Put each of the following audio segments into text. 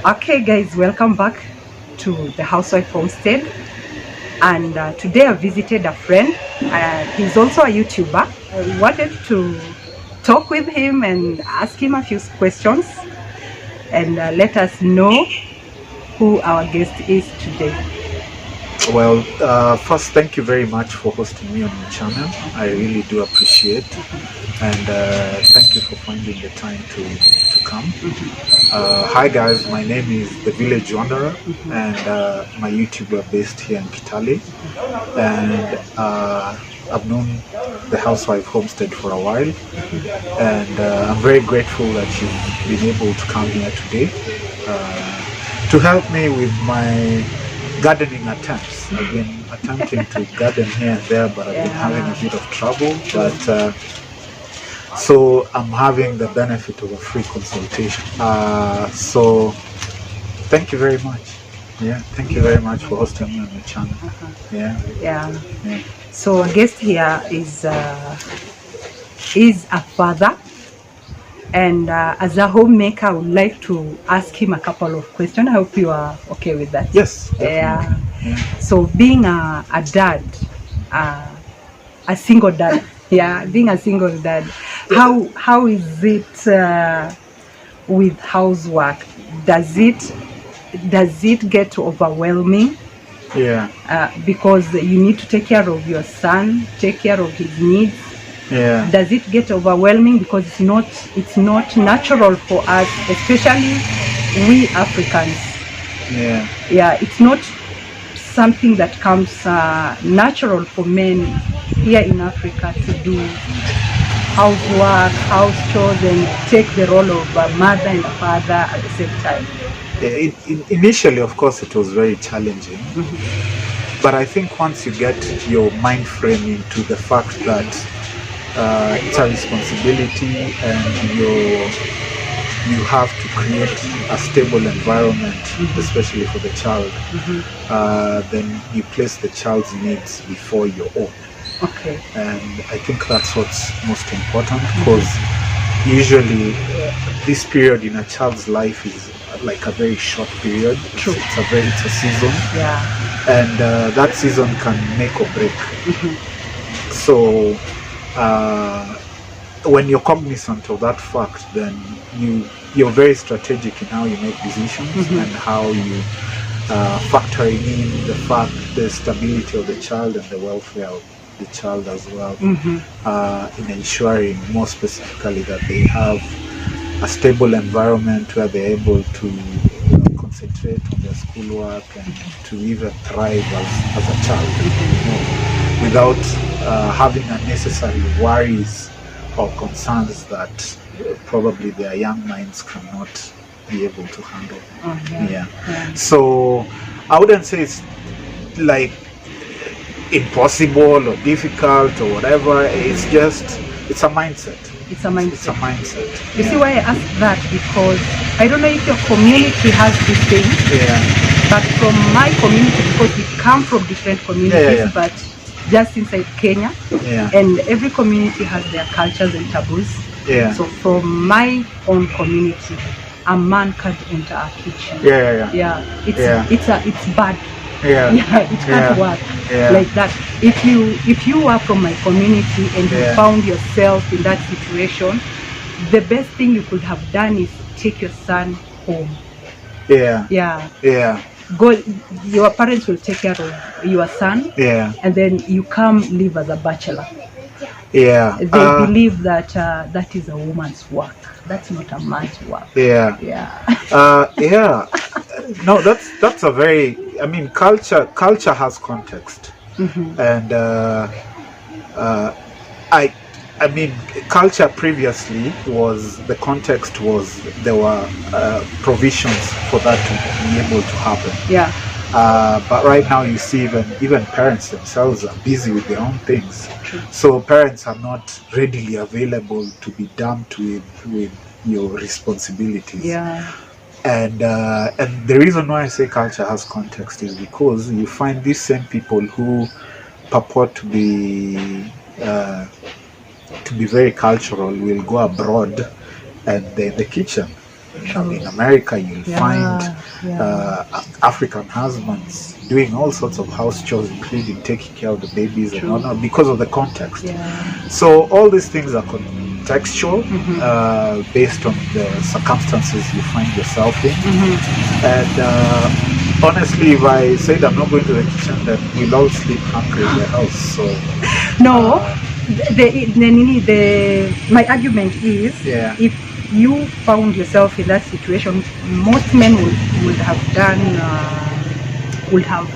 Okay, guys, welcome back to the Housewife Homestead. And today I visited a friend. He's also a YouTuber. I wanted to talk with him and ask him a few questions and let us know who our guest is today. Well, first, thank you very much for hosting me on your channel. I really do appreciate, and thank you for finding the time to come. Hi guys, my name is The Village Wanderer, and my YouTuber based here in Kitale, and I've known the Housewife Homestead for a while, and I'm very grateful that you've been able to come here today to help me with my gardening attempts. I've been attempting to garden here and there, but I've been having a bit of trouble. But so I'm having the benefit of a free consultation. So thank you very much. Yeah, thank you very much for hosting me on your channel. Yeah. So our guest here is a father. And as a homemaker, I would like to ask him a couple of questions. I hope you are okay with that. Yes, definitely. Yeah. So being a dad, a single dad, being a single dad, how is it with housework? Does it get overwhelming? Yeah. Because you need to take care of your son, take care of his needs. Yeah. Does it get overwhelming? Because it's not natural for us, especially we Africans. Yeah. It's not something that comes natural for men here in Africa to do housework, house chores, and take the role of a mother and a father at the same time. Initially, of course, it was very challenging. But I think once you get your mind frame into the fact that it's a responsibility and you have to create a stable environment, especially for the child, then you place the child's needs before your own. Okay. And I think that's what's most important, because usually this period in a child's life is like a very short period. True. It's a season. Yeah. And that season can make or break. So when you're cognizant of that fact, then you're very strategic in how you make decisions and how you factoring in the stability of the child and the welfare of the child as well, in ensuring more specifically that they have a stable environment where they're able to concentrate on their schoolwork and to even thrive as a child, without having unnecessary worries or concerns that probably their young minds cannot be able to handle. So I wouldn't say it's like impossible or difficult or whatever. It's a mindset. It's a mindset. You Yeah. see why I ask that? Because I don't know if your community has this thing. But from my community, because we come from different communities, but just inside Kenya, and every community has their cultures and taboos. So from my own community, a man can't enter a kitchen. It's bad. It can't work like that. If you are from my community and you found yourself in that situation, the best thing you could have done is take your son home. Go, your parents will take care of your son, and then you come live as a bachelor. They believe that that is a woman's work. That's not a man's work. No, that's a very, I mean, culture has context. And I mean, culture previously the context was there were provisions for that to be able to happen. But right now you see even parents themselves are busy with their own things. So parents are not readily available to be dumped with your responsibilities. And the reason why I say culture has context is because you find these same people who purport to be very cultural will go abroad and they're in the kitchen. in America, you'll find African husbands doing all sorts of house chores, including taking care of the babies and whatnot, because of the context. So all these things are contextual, based on the circumstances you find yourself in. And honestly, if I said I'm not going to the kitchen, then we'll all sleep hungry in the house. So no, my argument is, if you found yourself in that situation, most men would have done, would have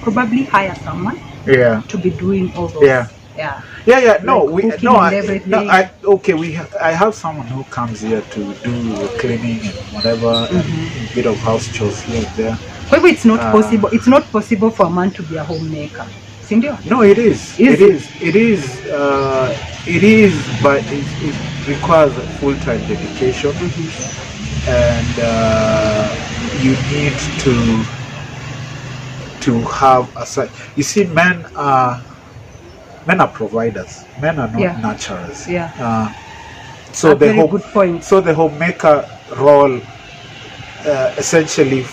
probably hire someone to be doing all those. I have someone who comes here to do the cleaning and whatever, and a bit of house chores here and there. Maybe it's not possible. It's not possible for a man to be a homemaker. No, it is. It is, but it requires a full-time dedication, and you need to have a side. You see, men are providers. Men are not nurturers. So good point. So the homemaker role essentially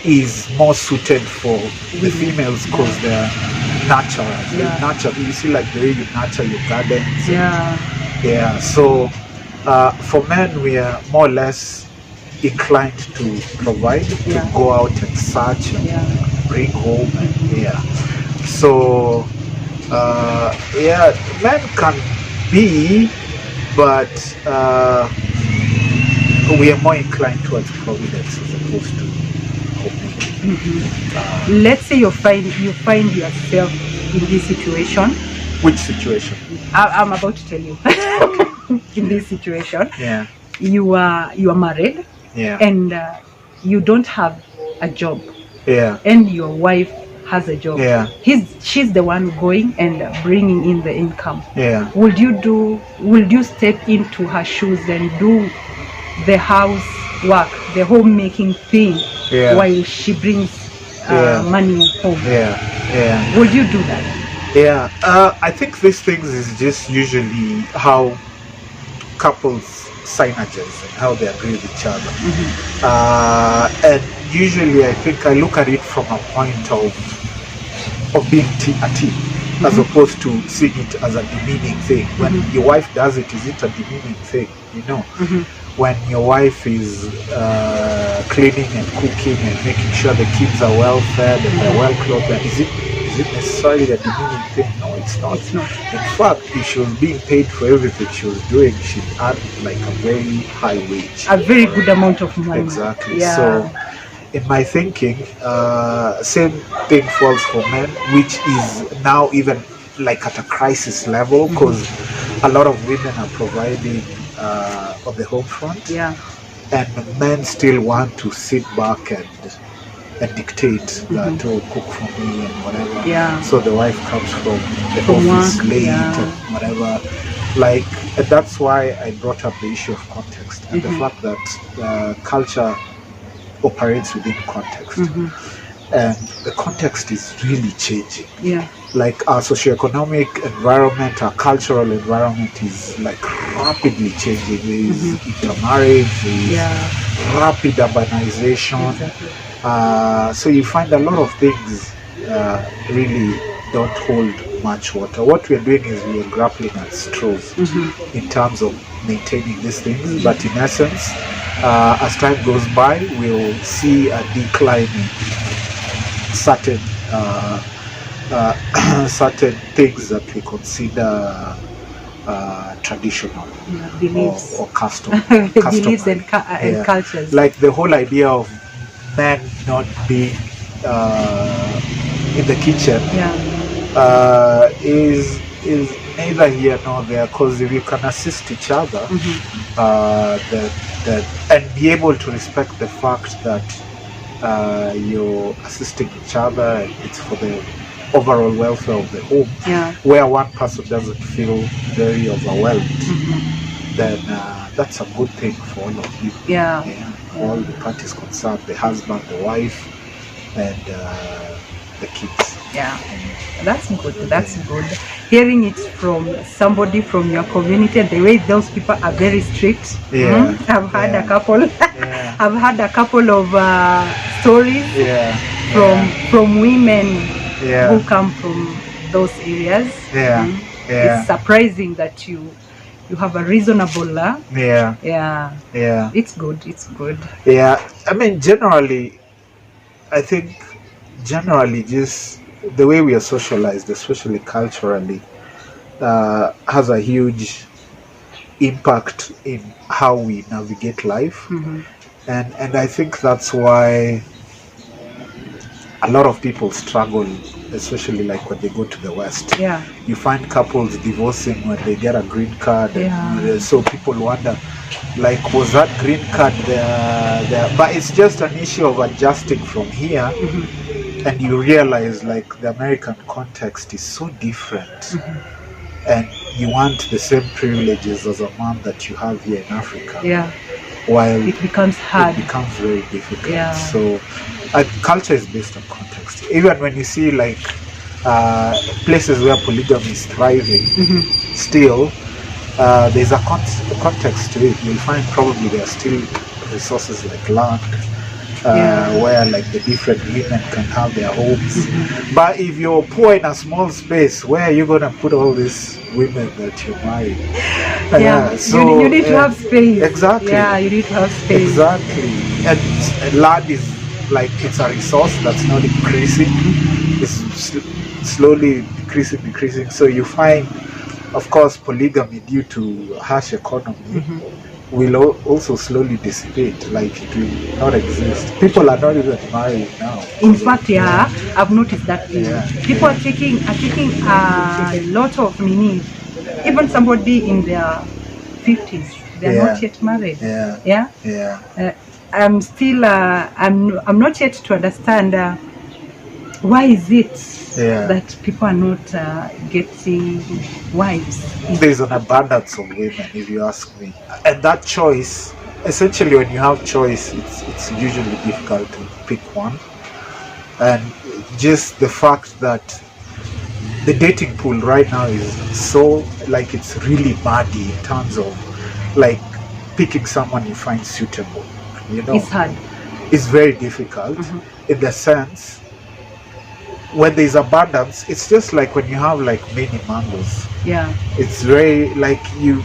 is more suited for the females because they're nurturers. You see, like the way you nurture your gardens. So for men, we are more or less inclined to provide, to go out and search and bring home. So men can be, but we are more inclined towards providence as opposed to homemaking. Let's say you find yourself in this situation. Which situation? I'm about to tell you. In this situation, you are married, and you don't have a job, and your wife has a job. She's the one going and bringing in the income. Would you step into her shoes and do the housework, the homemaking thing, while she brings money home? Would you do that? I think these things is just usually how couples sign agreements and how they agree with each other. And usually I think I look at it from a point of being a team, as opposed to seeing it as a demeaning thing. When your wife does it, is it a demeaning thing? When your wife is cleaning and cooking and making sure the kids are well fed and they're well clothed, is it necessarily a demeaning thing? No, it's not. In fact, if she was being paid for everything she was doing, she'd earn like a very high wage. A very good amount of money. Exactly. So in my thinking, same thing falls for men, which is now even like at a crisis level, because a lot of women are providing on the home front, and men still want to sit back and dictate that, cook for me and whatever. So the wife comes from the office late and whatever. And that's why I brought up the issue of context and the fact that culture operates within context, and the context is really changing. Like our socioeconomic environment, our cultural environment is like rapidly changing. There is intermarriage, there is rapid urbanization. So you find a lot of things really don't hold much water. What we're doing is we're grappling at straws in terms of maintaining these things, but in essence, as time goes by, we'll see a decline in certain certain things that we consider traditional beliefs or custom, beliefs and cultures. Like the whole idea of men not being in the kitchen is neither here nor there, because if you can assist each other, and be able to respect the fact that you're assisting each other and it's for the overall welfare of the home, where one person doesn't feel very overwhelmed, then that's a good thing for all of you. All the parties concerned, the husband, the wife, and the kids. That's good. hearing it from somebody from your community, the way those people are very strict. I've had a couple. I've had a couple of stories from women who come from those areas. It's surprising that you have a reasonable it's good. I mean, generally, I think just the way we are socialized, especially culturally, has a huge impact in how we navigate life. And I think that's why a lot of people struggle, especially like when they go to the West. You find couples divorcing when they get a green card, and so people wonder, like, was that green card there? But it's just an issue of adjusting from here, and you realize like the American context is so different, and you want the same privileges as a man that you have here in Africa. While it becomes hard, it becomes very difficult. So culture is based on context. Even when you see like places where polygamy is thriving, still there's a context to it. You'll find probably there are still resources like land, where like the different women can have their homes. But if you're poor in a small space, where are you gonna put all these women that you marry? So you need to have space. Exactly. You need to have space. Exactly. And land is like, it's a resource that's not increasing. It's slowly decreasing. So you find, of course, polygamy, due to harsh economy, will also slowly dissipate. Like, it will not exist. People are not even marrying now. In fact, I've noticed that people are taking a lot of meaning. Even somebody in their 50s, they're not yet married. I'm still I'm not yet to understand why is it that people are not getting wives. There's an abundance of women, if you ask me, and that choice, essentially, when you have choice, it's usually difficult to pick one. And just the fact that the dating pool right now is so, like, it's really muddy in terms of like picking someone you find suitable. It's hard. It's very difficult in the sense, when there's abundance, it's just like when you have like many mangoes. It's very like you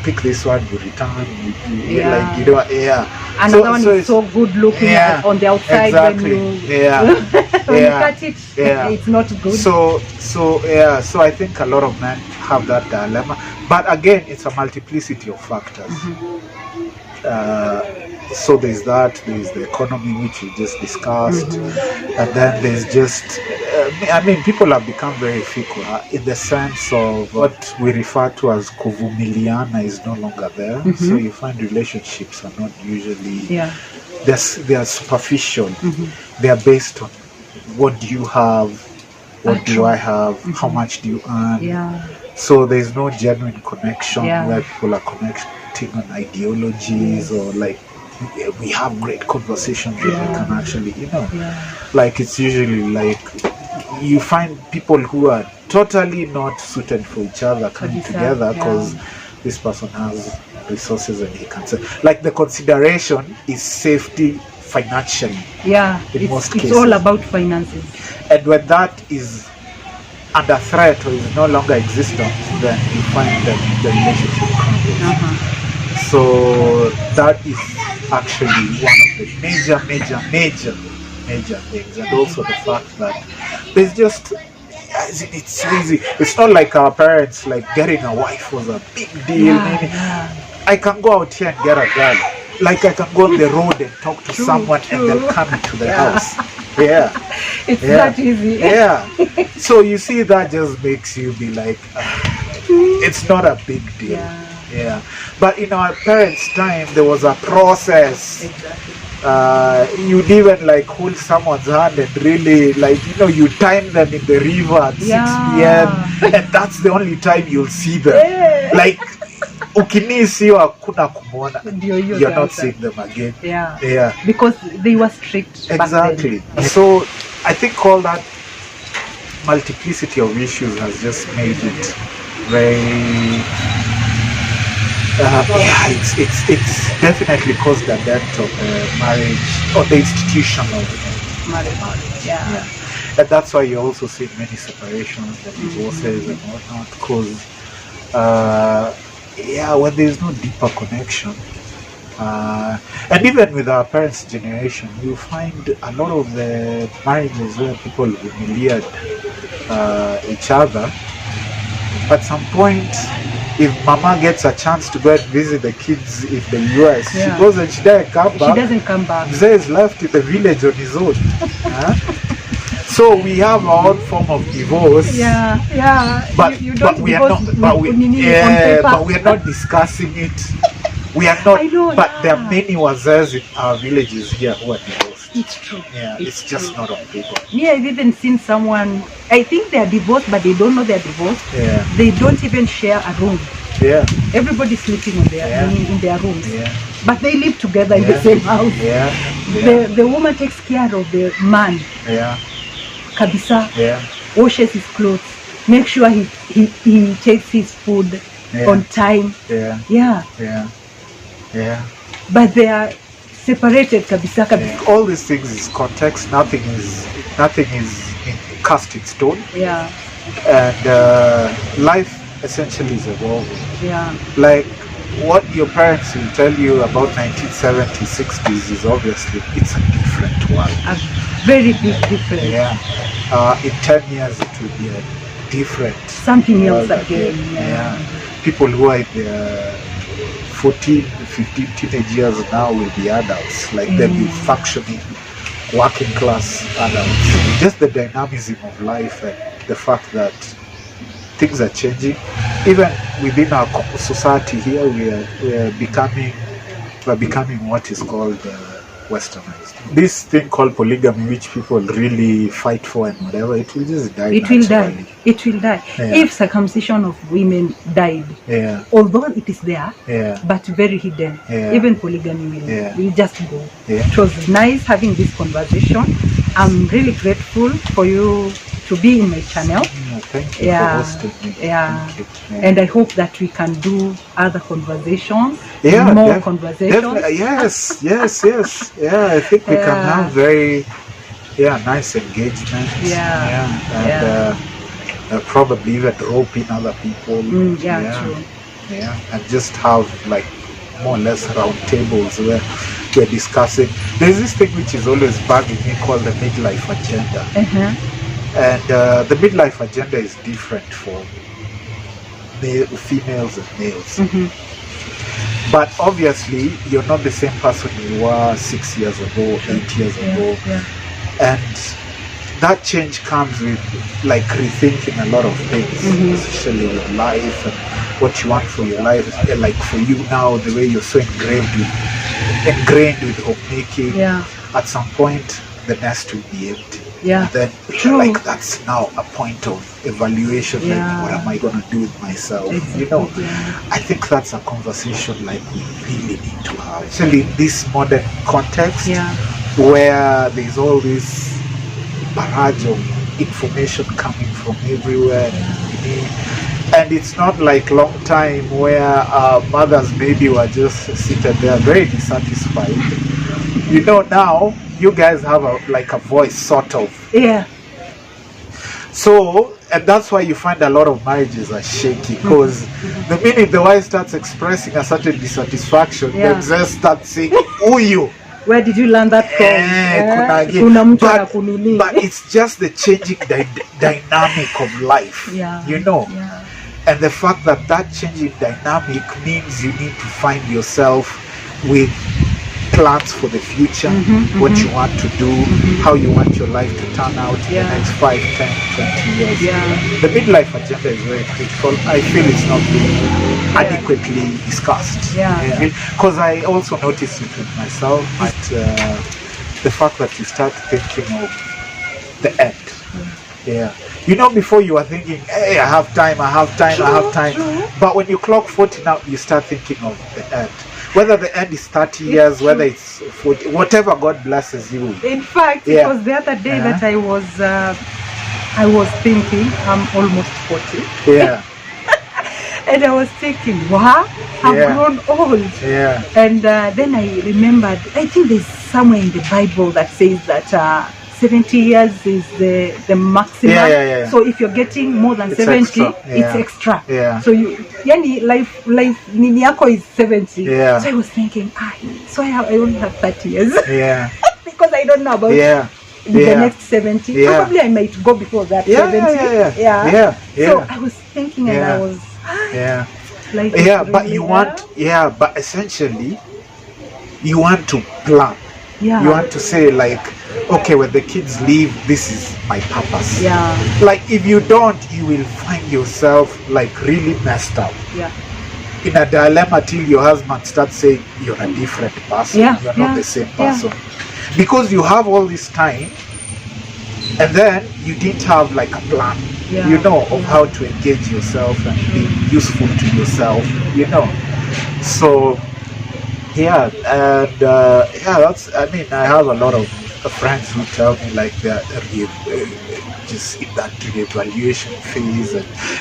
pick this one, you return, Another one is so good looking on the outside. Exactly. When you cut it, it's not good. So I think a lot of men have that dilemma. But again, it's a multiplicity of factors. So there's that, there's the economy, which we just discussed, and then there's just, I mean, people have become very fickle in the sense of what we refer to as kuvumiliana is no longer there. So you find relationships are not usually, they are superficial. They are based on, what do you have, what do I have, how much do you earn. So there's no genuine connection where people are connecting on ideologies or like, we have great conversations that we can actually, like, it's usually like you find people who are totally not suited for each other coming together because this person has resources and he can say, like, the consideration is safety financially. In most cases, it's all about finances. And when that is under threat or is no longer existent, then you find that the relationship crumbles. So that is actually one of the major things, and also the fact that there's just, it's easy. It's not like our parents, like getting a wife was a big deal. I can go out here and get a girl. Like, I can go on the road and talk to someone and they'll come to the house. It's that easy. So you see, that just makes you be like, it's not a big deal. But in our parents' time, there was a process. You'd even like hold someone's hand and really, like, you time them in the river at 6 p.m. and that's the only time you'll see them. Like, ukinisiwa hakuna kumwona, you're not seeing them again. Because they were strict. Exactly. So I think all that multiplicity of issues has just made it very it's definitely caused the death of marriage or the institution of marriage. Yeah. And that's why you also see many separations and divorces and whatnot, because when there's no deeper connection, and even with our parents' generation, you find a lot of the marriages where people humiliate each other. At some point, if mama gets a chance to go and visit the kids in the US, she goes and she doesn't come back. She doesn't come back. Mzee is left in the village on his own. So we have our own form of divorce. But we are not discussing it. We are not. But there are many wazers in our villages here who are divorced. It's true. Yeah, it's just not on paper. Me, I've even seen someone. I think they are divorced, but they don't know they're divorced. Yeah. They don't even share a room. Yeah. Everybody's sleeping in their rooms. Yeah. But they live together in the same house. Yeah. The woman takes care of the man. Yeah. Kabisa. Yeah. Washes his clothes. Make sure he takes his food on time. Yeah. Yeah. Yeah. Yeah. But they are separated kabisa. Yeah. All these things is context. Nothing is cast in stone. Yeah. And life essentially is evolving. Yeah. Like what your parents will tell you about 1970s, 60s is obviously it's a different world. A very big difference. Yeah. In 10 years it will be a different something else world again. Yeah. People who are in their 14, 15 teenage years now will be adults. Like they'll be functioning, working class adults. Just the dynamism of life and the fact that things are changing. Even within our society here, we're becoming what is called westernized. This thing called polygamy, which people really fight for and whatever, it will just die. It will die. It will die. Yeah. If circumcision of women died, although it is there, but very hidden, even polygamy will just go. It was nice having this conversation. I'm really grateful for you to be in my channel. Thank you for hosting me. Thank you. And I hope that we can do other conversations, more conversations. Yes. Yeah, I think we can have very nice engagement. And probably even rope in other people. True. Yeah, and just have like more or less round tables where we're discussing. There's this thing which is always bugging me called the midlife agenda. And the midlife agenda is different for females and males. But obviously, you're not the same person you were 6 years ago, 8 years ago. And that change comes with like rethinking a lot of things, especially with life and what you want for your life. Like for you now, the way you're so ingrained with homemaking, at some point the nest will be empty. Then like that's now a point of evaluation. Like what am I gonna do with myself? You know, I think that's a conversation like we really need to have. Especially in this modern context where there's all this barrage of information coming from everywhere. And it's not like long time where mothers maybe were just sitting there very dissatisfied. You know, now you guys have a voice, sort of. So, and that's why you find a lot of marriages are shaky, because the minute the wife starts expressing a certain dissatisfaction, the exes start saying, "Who you? Where did you learn that from?" But it's just the changing dynamic of life, you know. And the fact that changing dynamic means you need to find yourself with plans for the future, what you want to do, how you want your life to turn out in the next 5, 10, 20 years. The midlife agenda is very critical. I feel it's not being adequately discussed. Because I also noticed it with myself, but the fact that you start thinking of the end. You know, before you were thinking, hey, I have time. But when you clock 40 now, you start thinking of the end. Whether the end is 30 years, whether it's 40, whatever God blesses you with. In fact, it was the other day that I was I was thinking, I'm almost 40. Yeah. And I was thinking, wow, I've grown old. Yeah. And then I remembered, I think there's somewhere in the Bible that says that 70 years is the maximum. Yeah. So if you're getting more than It's 70, extra. it's extra. Yeah. So yani life nini yako is 70. Yeah. So I was thinking, so I only have 30 years. Yeah. Because I don't know about the next 70. Yeah. Probably I might go before that 70. Yeah. So I was thinking and I was but you want but essentially you want to plan. You want to say like, okay, when the kids leave, this is my purpose. Like if you don't, you will find yourself like really messed up. In a dilemma till your husband starts saying you're a different person. You're not the same person. Because you have all this time and then you didn't have like a plan, of how to engage yourself and be useful to yourself, So that's, I mean, I have a lot of friends who tell me like they're just in that reevaluation phase,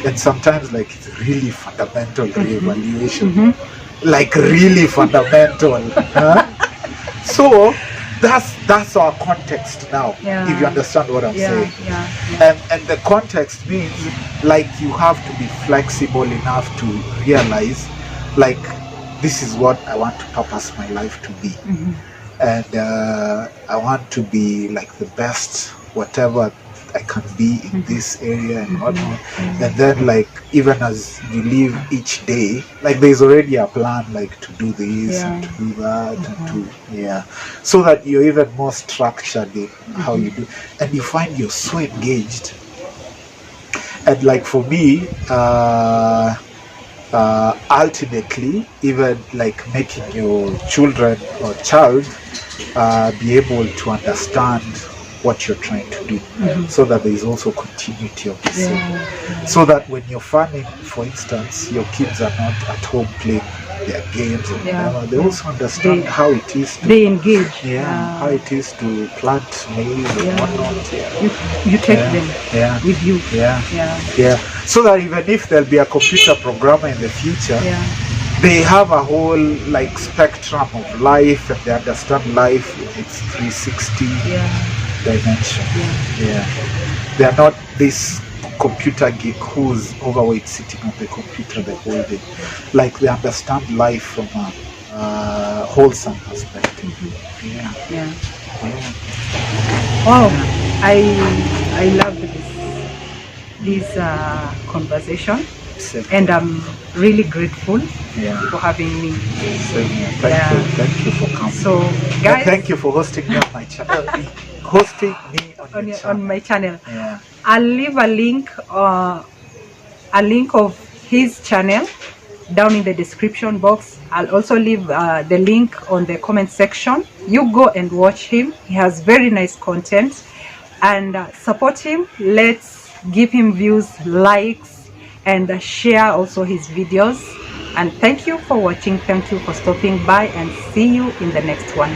and sometimes like it's really fundamental reevaluation, like really fundamental. So that's our context now, if you understand what I'm saying. And the context means like you have to be flexible enough to realize like this is what I want to purpose my life to be. And I want to be like the best whatever I can be in this area and whatnot. And then like even as you live each day, like there's already a plan like to do this and to do that and to so that you're even more structured in how you do, and you find you're so engaged. And like for me, ultimately, even like making your children or child be able to understand what you're trying to do, so that there is also continuity of the same. So that when you're farming, for instance, your kids are not at home playing their games or whatever, they also understand how it is to engage. How it is to plant maize and whatnot. You take them with you. So that even if there'll be a computer programmer in the future, they have a whole like spectrum of life, and they understand life in its 360 dimension. They are not this computer geek who's overweight sitting on the computer the whole day. Like they understand life from a wholesome perspective. Wow, I love this conversation. And I'm really grateful for having me. Thank you for coming. So, guys, thank you for hosting me on my channel. on my channel. I'll leave a link of his channel down in the description box. I'll also leave the link on the comment section. You go and watch him. He has very nice content, and support him. Let's give him views, likes, and share also his videos. And thank you for watching. Thank you for stopping by, and see you in the next one.